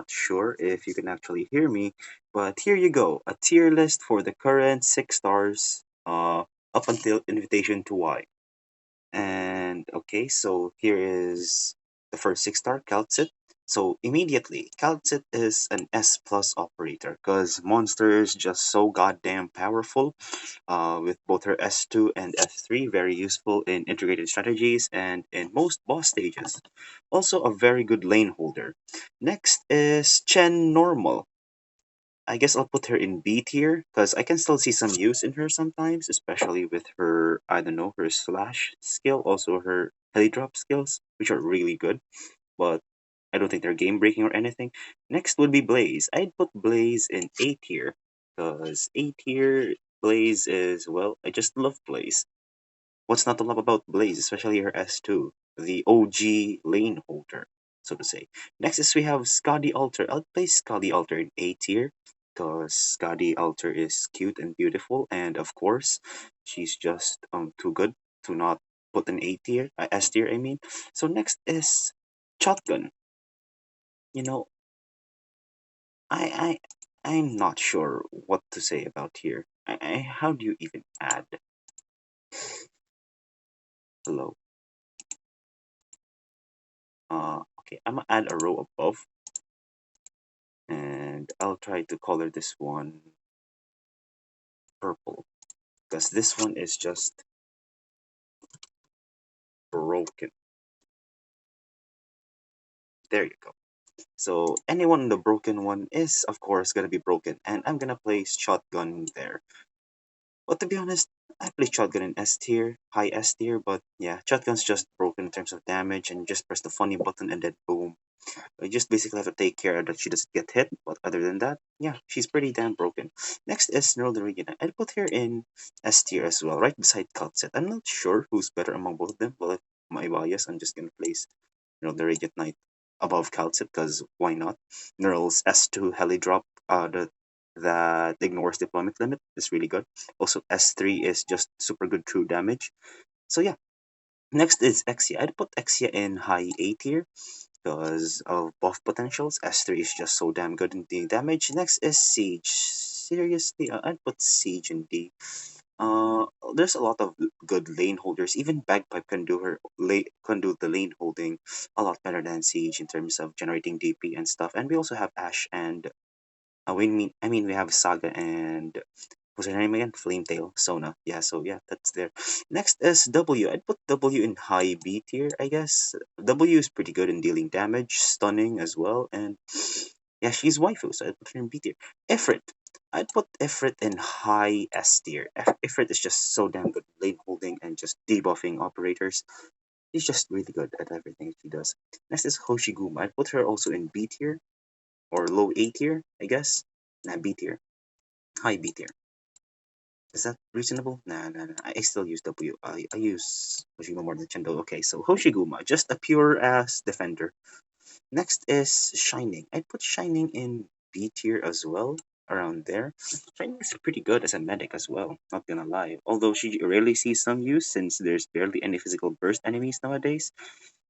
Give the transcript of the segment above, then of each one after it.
not sure if you can actually hear me, but here you go, a tier list for the current 6 stars up until Invitation to Y. And okay, so here is the first 6 star, Calcit. So immediately, Calcit is an S plus operator because Monster is just so goddamn powerful. With both her S2 and S3 very useful in integrated strategies and in most boss stages. Also a very good lane holder. Next is Chen Normal. I guess I'll put her in B tier because I can still see some use in her sometimes, especially with her, I don't know, her slash skill, also her heli drop skills, which are really good, but I don't think they're game breaking or anything. Next would be Blaze. I'd put Blaze in A tier because A tier Blaze is, well, I just love Blaze. What's not to love about Blaze, especially her S2, the OG lane holder, so to say. Next is we have Scotty Alter. I'll place Scotty Alter in A tier because Scotty Alter is cute and beautiful, and of course, she's just too good to not put in A tier, S tier, I mean. So next is Shotgun. You know, I I'm not sure what to say about here. How do you even add? Hello. Okay, I'm gonna add a row above, and I'll try to color this one purple because this one is just broken. There you go. So anyone in the broken one is of course gonna be broken, and I'm gonna place shotgun there. But to be honest, I play shotgun in S tier, high S tier, but yeah, shotgun's just broken in terms of damage, and you just press the funny button and then boom. You just basically have to take care that she doesn't get hit, but other than that, yeah, she's pretty damn broken. Next is Neural Regina. I'd put her in S tier as well, right beside Cutset. I'm not sure who's better among both of them. Well, if my bias, I'm just gonna place the Radiant Knight above Cutset because why not? Neural's S2 heli drop that ignores deployment limit is really good. Also, S3 is just super good true damage. So yeah, next is Exia. I'd put Exia in high A tier because of buff potentials. S3 is just so damn good in dealing damage. Next is Siege. Seriously, I'd put Siege in D. Uh, there's a lot of good lane holders. Even Bagpipe can do the lane holding a lot better than Siege in terms of generating DP and stuff. And we also have Ash and we have Saga and what's her name again? Flametail, Sona. Yeah, so yeah, that's there. Next is W. I'd put W in high B tier, I guess. W is pretty good in dealing damage, stunning as well, and yeah, she's waifu, so I'd put her in B tier. Ifrit. I'd put Ifrit in high S tier. Ifrit is just so damn good at lane holding and just debuffing operators. She's just really good at everything she does. Next is Hoshiguma. I'd put her also in B tier, or low A tier, I guess. Nah, B tier. High B tier. Is that reasonable? Nah, nah, nah. I still use W. I use Hoshiguma more than Chendo. Okay, so Hoshiguma, just a pure ass defender. Next is Shining. I'd put Shining in B tier as well, around there. Shining is pretty good as a medic as well, not gonna lie. Although she rarely sees some use since there's barely any physical burst enemies nowadays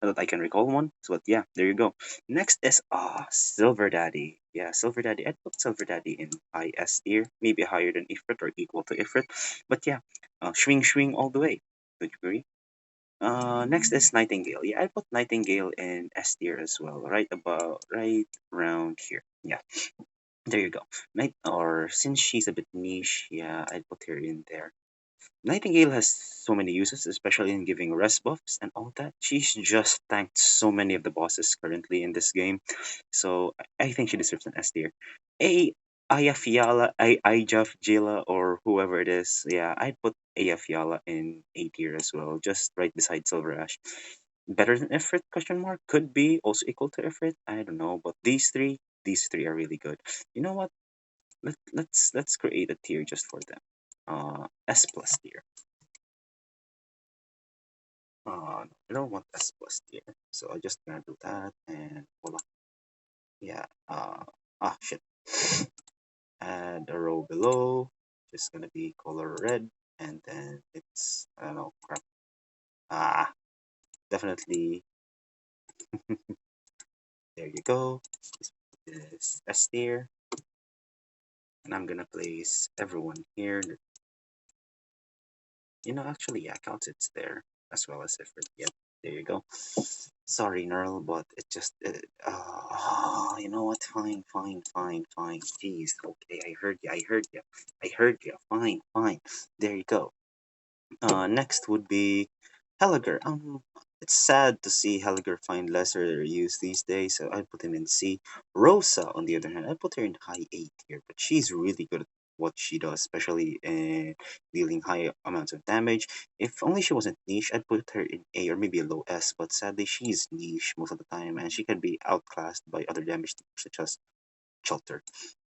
that I can recall one. So, but yeah, there you go. Next is Silver Daddy. Yeah, Silver Daddy. I'd put Silver Daddy in high S tier, maybe higher than Ifrit or equal to Ifrit. But yeah, swing swing all the way. Would you agree? Next is Nightingale. Yeah, I put Nightingale in S tier as well, right around here. Yeah, there you go. Or since she's a bit niche, yeah, I'd put her in there. Nightingale has so many uses, especially in giving rest buffs and all that. She's just tanked so many of the bosses currently in this game, so I think she deserves an S tier. A Ayafiala, Jila, or whoever it is, yeah, I'd put Ayafiala in A tier as well, just right beside Silver Ash. Better than Ifrit? Question mark. Could be also equal to Ifrit. I don't know, but these three are really good. You know what? Let's create a tier just for them. S plus tier. I don't want S plus tier, so I just gonna do that and voila. Yeah. Shit. Add a row below. Just gonna be color red, and then it's I don't know crap. Ah, definitely. There you go. is S tier, and I'm gonna place everyone here. Actually, yeah, counts it's there as well as effort. Yep, there you go. Sorry, Nerl, but it just. You know what? Fine, fine, fine, fine. Jeez, okay, I heard you. I heard you. I heard you. Fine, fine. There you go. Next would be Helliger. It's sad to see Helliger find lesser use these days, so I'd put him in C. Rosa, on the other hand, I'd put her in high A tier, but she's really good at what she does, especially in dealing high amounts of damage. If only she wasn't niche, I'd put her in A or maybe a low S, but sadly she's niche most of the time, and she can be outclassed by other damage such as Shelter,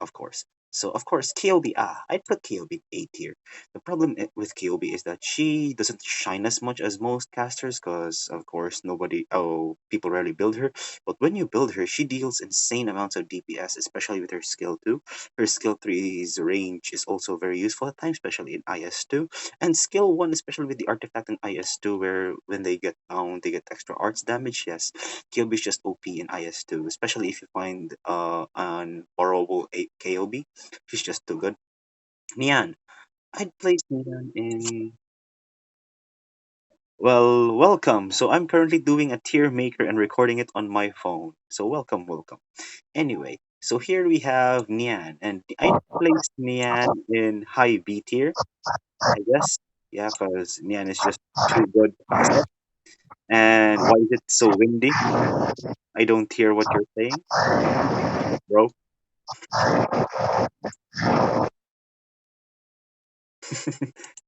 of course. So of course KOB, I'd put KOB A tier. The problem with KOB is that she doesn't shine as much as most casters, because of course people rarely build her. But when you build her, she deals insane amounts of DPS, especially with her skill 2. Her skill 3's range is also very useful at times, especially in IS2. And skill 1, especially with the artifact in IS2, where when they get down, they get extra arts damage. Yes, KOB is just OP in IS2, especially if you find an borrowable KOB. She's just too good. Nian. I'd place Nian in. Well, welcome. So I'm currently doing a tier maker and recording it on my phone. So welcome, welcome. Anyway, so here we have Nian, and I'd place Nian in high B tier, I guess. Yeah, because Nian is just too good as it. And why is it so windy? I don't hear what you're saying, bro.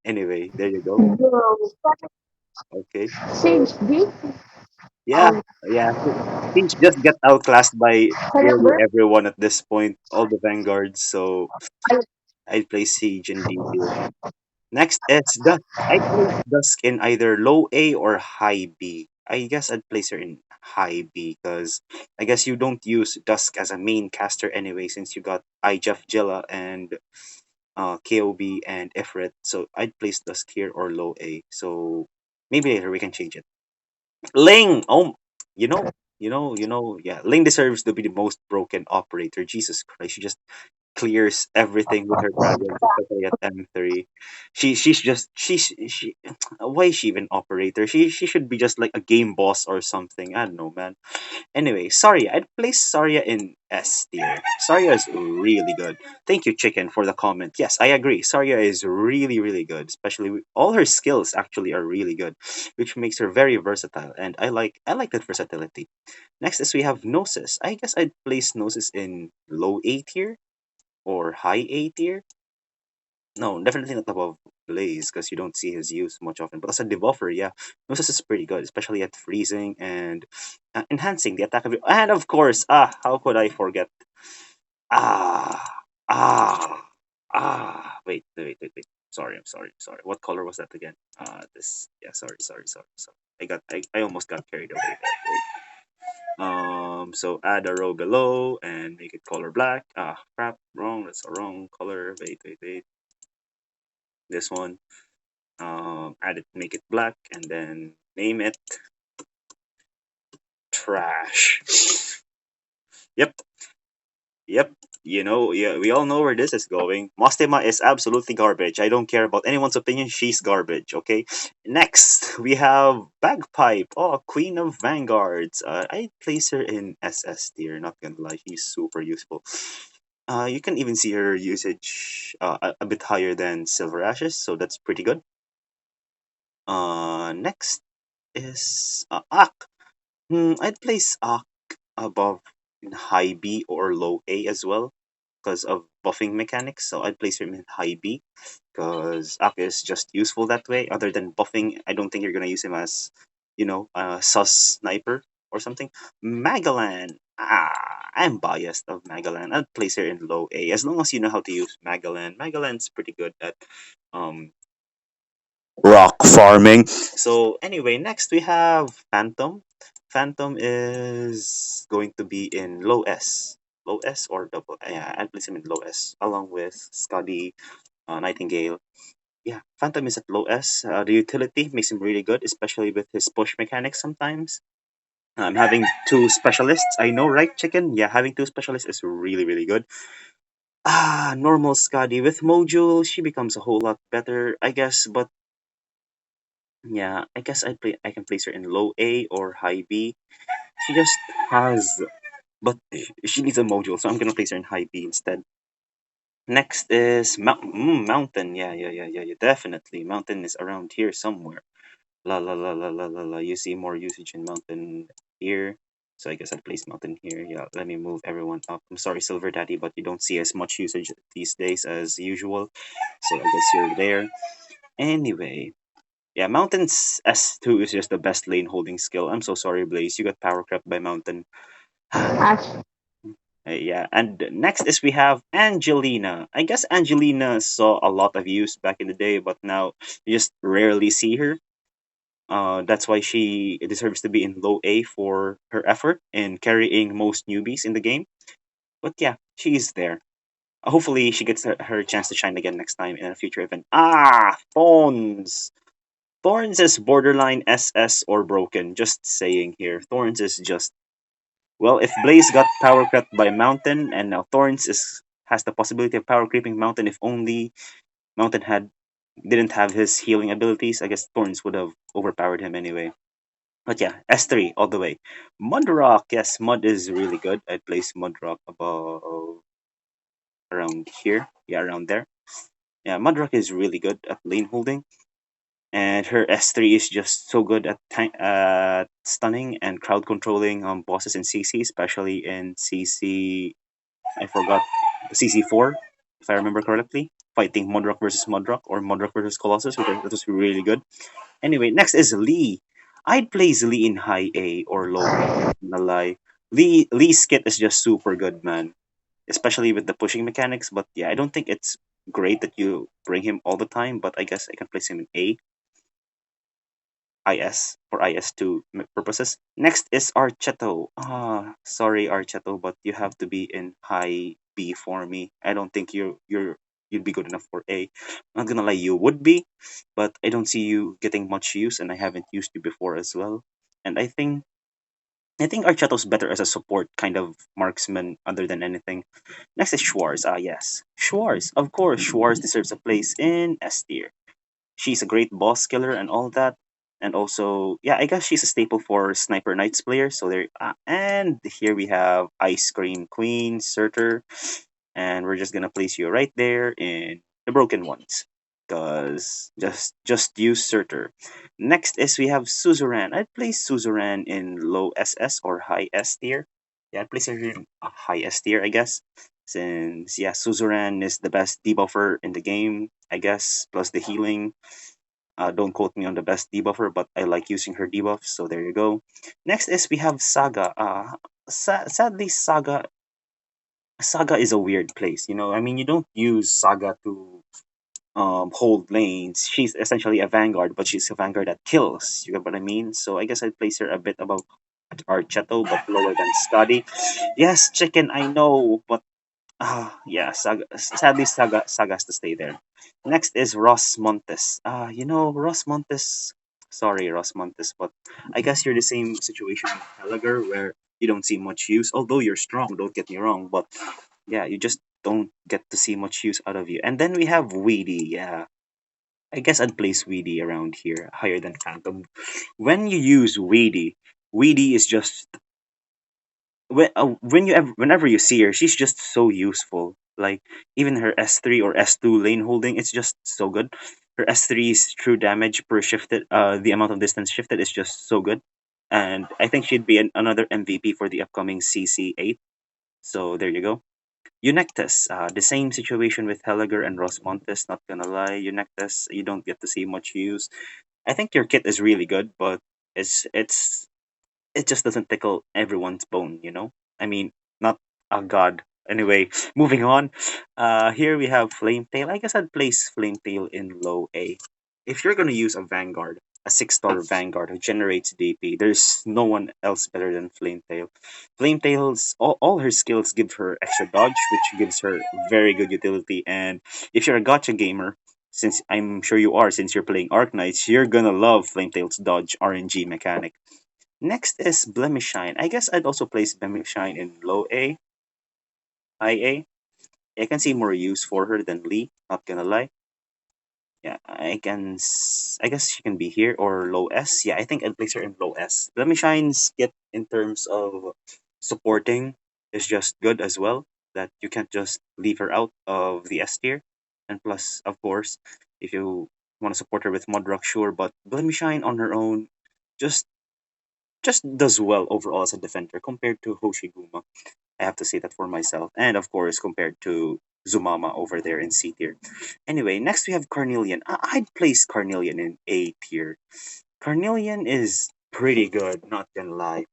Anyway, there you go. Bro, Okay. Sage So B? yeah, Um, yeah. Things just got outclassed by hello, nearly bro. everyone at this point, all the vanguards. So I, I'd play Siege in D tier. Next is Dusk. I'd place Dusk in either low A or high B. I guess I'd place her in high B because I guess you don't use Dusk as a main caster anyway, since you got Jeff Jilla and KOB and Ifrit. So I'd place Dusk here or low A. So maybe later we can change it. Ling! Oh, you know, yeah. Ling deserves to be the most broken operator. Jesus Christ, she just clears everything with her dragons, especially at M3. She why is she even operator? She should be just like a game boss or something. I don't know, man. Anyway, Saria. I'd place Saria in S tier. Saria is really good. Thank you, Chicken, for the comment. Yes, I agree. Saria is really, really good. Especially all her skills actually are really good, which makes her very versatile. And I like that versatility. Next is we have Gnosis. I guess I'd place Gnosis in low A tier or high A tier. No, definitely not above Blaze because you don't see his use much often. But as a debuffer, yeah, Gnosis is pretty good, especially at freezing and enhancing the attack of your. And of course, how could I forget? Ah, ah, Wait, wait, wait, wait. Sorry, I'm sorry, sorry. What color was that again? Yeah, sorry, sorry, sorry, sorry. I almost got carried away there. Wait. So add a row below and make it color black. Crap, wrong. That's a wrong color. Wait, wait, wait. This one. Add it, make it black, and then name it trash. Yep, yep. Yeah, we all know where this is going. Mostema is absolutely garbage. I don't care about anyone's opinion. She's garbage. Okay. Next, we have Bagpipe. Oh, Queen of Vanguards. I place her in SS tier. Not gonna lie, she's super useful. You can even see her usage a bit higher than Silver Ashes, so that's pretty good. Next is Ak. I'd place Ak above in high B or low A as well because of buffing mechanics. So I'd place him in high B because Ak is just useful that way. Other than buffing, I don't think you're gonna use him as, a sus sniper or something. Magalan. I'm biased of Magalan. I'd place her in low A as long as you know how to use Magalan. Magalan's pretty good at um rock farming. So anyway, next we have Phantom. Phantom is going to be in low S. Low S or double? Yeah, I'd place him in low S along with Scuddy, Nightingale. Yeah, Phantom is at low S. The utility makes him really good, especially with his push mechanics sometimes. I'm having two specialists. I know, right, chicken? Yeah, having two specialists is really, really good. Normal Scotty with module, she becomes a whole lot better, I guess. But yeah, I guess I can place her in low A or high B. She just has, but she needs a module, so I'm gonna place her in high B instead. Next is Mountain. Yeah. Definitely, Mountain is around here somewhere. La. You see more usage in Mountain here. So I guess I'll place Mountain here. Yeah, let me move everyone up. I'm sorry, Silver Daddy, but you don't see as much usage these days as usual. So I guess you're there. Anyway, yeah, Mountain's S2 is just the best lane holding skill. I'm so sorry, Blaze. You got power crept by Mountain. Act- Yeah, and next is we have Angelina. I guess Angelina saw a lot of use back in the day, but now you just rarely see her. That's why she deserves to be in low A for her effort in carrying most newbies in the game. But yeah, she's there. Hopefully, she gets her chance to shine again next time in a future event. Thorns! Thorns is borderline SS or broken. Just saying here. Thorns is just. Well, if Blaze got power crept by Mountain, and now Thorns has the possibility of power creeping Mountain if only Mountain didn't have his healing abilities, I guess Thorns would have overpowered him anyway. But yeah, S3 all the way. Mudrock, yes, Mud is really good. I'd place Mudrock above around here. Yeah, around there. Yeah, Mudrock is really good at lane holding. And her S3 is just so good at stunning and crowd controlling bosses in CC, especially in CC. I forgot the CC4, if I remember correctly. Fighting Mudrock versus Mudrock or Mudrock versus Colossus, that was really good. Anyway, next is Lee. I'd place Lee in high A or low B. Not gonna lie. Lee's kit is just super good, man. Especially with the pushing mechanics. But yeah, I don't think it's great that you bring him all the time. But I guess I can place him in A, IS for IS2 purposes. Next is Archeto. Sorry Archeto, but you have to be in high B for me. I don't think you'd be good enough for A. Not gonna lie, you would be, but I don't see you getting much use, and I haven't used you before as well. And I think Archeto's better as a support kind of marksman other than anything. Next is Schwarz. Yes. Schwarz. Of course, Schwarz deserves a place in S tier. She's a great boss killer and all that. And also, yeah, I guess she's a staple for Sniper Knights players. So there, and here we have Ice Cream Queen, Surtur, and we're just gonna place you right there in the broken ones, cause just use Surtur. Next is we have Suzuran. I'd place Suzuran in low SS or high S tier. Yeah, I'd place her in a high S tier, I guess. Since yeah, Suzuran is the best debuffer in the game, I guess, plus the healing. Don't quote me on the best debuffer, but I like using her debuffs, so there you go. Next is we have Saga. Sadly, Saga is a weird place. I mean, you don't use Saga to hold lanes. She's essentially a vanguard, but she's a vanguard that kills. You get what I mean? So I guess I'd place her a bit above Archeto, but lower than Scotty. Yes, chicken, I know, but yeah, Saga has to stay there. Next is Ross Montes. Ross Montes. Sorry, Ross Montes, but I guess you're the same situation with Gallagher, where you don't see much use. Although you're strong, don't get me wrong, but yeah, you just don't get to see much use out of you. And then we have Weedy. Yeah, I guess I'd place Weedy around here, higher than Phantom. When you use Weedy, Weedy is just whenever you see her, she's just so useful. Like even her S3 or S2 lane holding, it's just so good. Her S3's true damage per shifted, the amount of distance shifted is just so good, and I think she'd be another MVP for the upcoming CC8. So there you go. Eunectus, the same situation with Heliger and Ross Montes. Not gonna lie, Eunectus, you don't get to see much use. I think your kit is really good, but it's it just doesn't tickle everyone's bone. I mean, not a god. Anyway, moving on. Here we have Flametail. I guess I'd place Flametail in low A. If you're gonna use a Vanguard, a 6-star Vanguard who generates DP, there's no one else better than Flametail. Flametail's all her skills give her extra dodge, which gives her very good utility. And if you're a gotcha gamer, since I'm sure you are, since you're playing Arc Knights, you're gonna love Flametail's dodge RNG mechanic. Next is Blemishine. I guess I'd also place Blemishine in low A, high A. I can see more use for her than Lee, not gonna lie. Yeah, I guess she can be here or low S. Yeah, I think I'd place her in low S. Blemishine's get in terms of supporting is just good as well. That you can't just leave her out of the S tier. And plus, of course, if you want to support her with Modrock, sure, but Blemishine on her own just just does well overall as a defender compared to Hoshiguma. I have to say that for myself. And of course, compared to Zumama over there in C tier. Anyway, next we have Carnelian. I'd place Carnelian in A tier. Carnelian is pretty good, not gonna lie.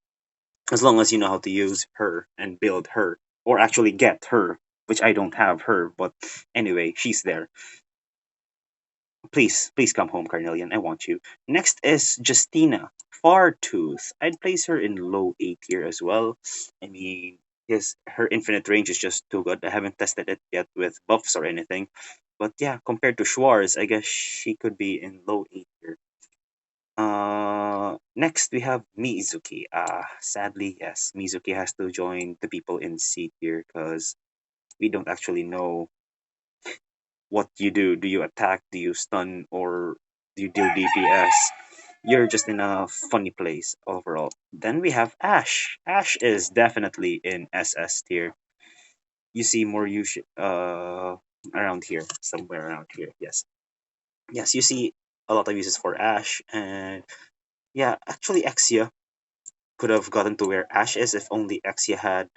As long as you know how to use her and build her, or actually get her, which I don't have her, but anyway, she's there. Please, please come home, Carnelian. I want you. Next is Justina. Fartooth. I'd place her in low A tier as well. I mean, yes, her infinite range is just too good. I haven't tested it yet with buffs or anything. But yeah, compared to Schwarz, I guess she could be in low A tier. Next we have Mizuki. Sadly, yes, Mizuki has to join the people in C tier because we don't actually know what you do. Do you attack? Do you stun? Or do you deal DPS? You're just in a funny place overall. Then we have Ash. Ash is definitely in SS tier. You see more use around here, somewhere around here. Yes, yes, you see a lot of uses for Ash, and yeah, actually Exia could have gotten to where Ash is if only Exia had,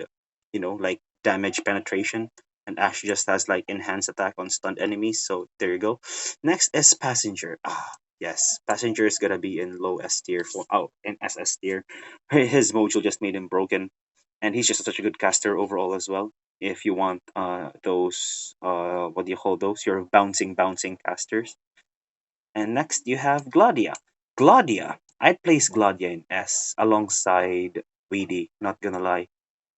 like damage penetration. And Ash just has like enhanced attack on stunned enemies. So there you go. Next is Passenger. Yes, Passenger is gonna be in low S tier for in SS tier. His module just made him broken, and he's just such a good caster overall as well. If you want those what do you call those? Your bouncing casters. And next you have Gladia. Gladia. I'd place Gladia in S alongside Weedy, not gonna lie.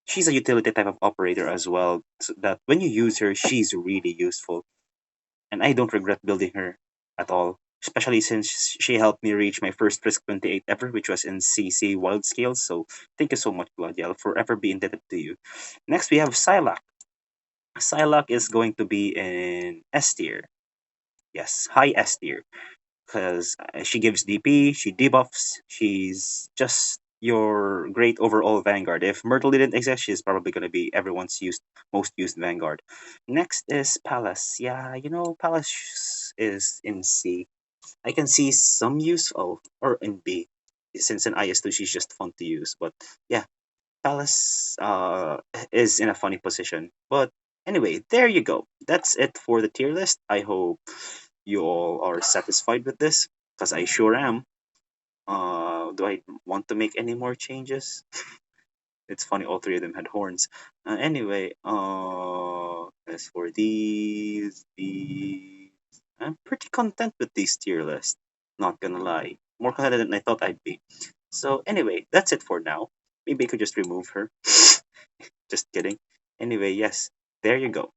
She's a utility type of operator as well, so that when you use her, she's really useful. And I don't regret building her at all. Especially since she helped me reach my first Risk 28 ever, which was in CC Wild Scales. So thank you so much, Gladia. I'll forever be indebted to you. Next we have Psylac. Psylac is going to be in S tier. Yes, high S tier because she gives DP, she debuffs, she's just your great overall Vanguard. If Myrtle didn't exist, she's probably going to be everyone's most used Vanguard. Next is Palace. Yeah, Palace is in C. I can see some use, or in B. Since in IS2 she's just fun to use. But yeah, Palace is in a funny position. But anyway, there you go. That's it for the tier list. I hope you all are satisfied with this, because I sure am. Do I want to make any more changes? It's funny, all three of them had horns. Anyway, as for these, I'm pretty content with these tier lists. Not gonna lie, more content than I thought I'd be. So anyway, that's it for now. Maybe I could just remove her. Just kidding. Anyway, yes, there you go.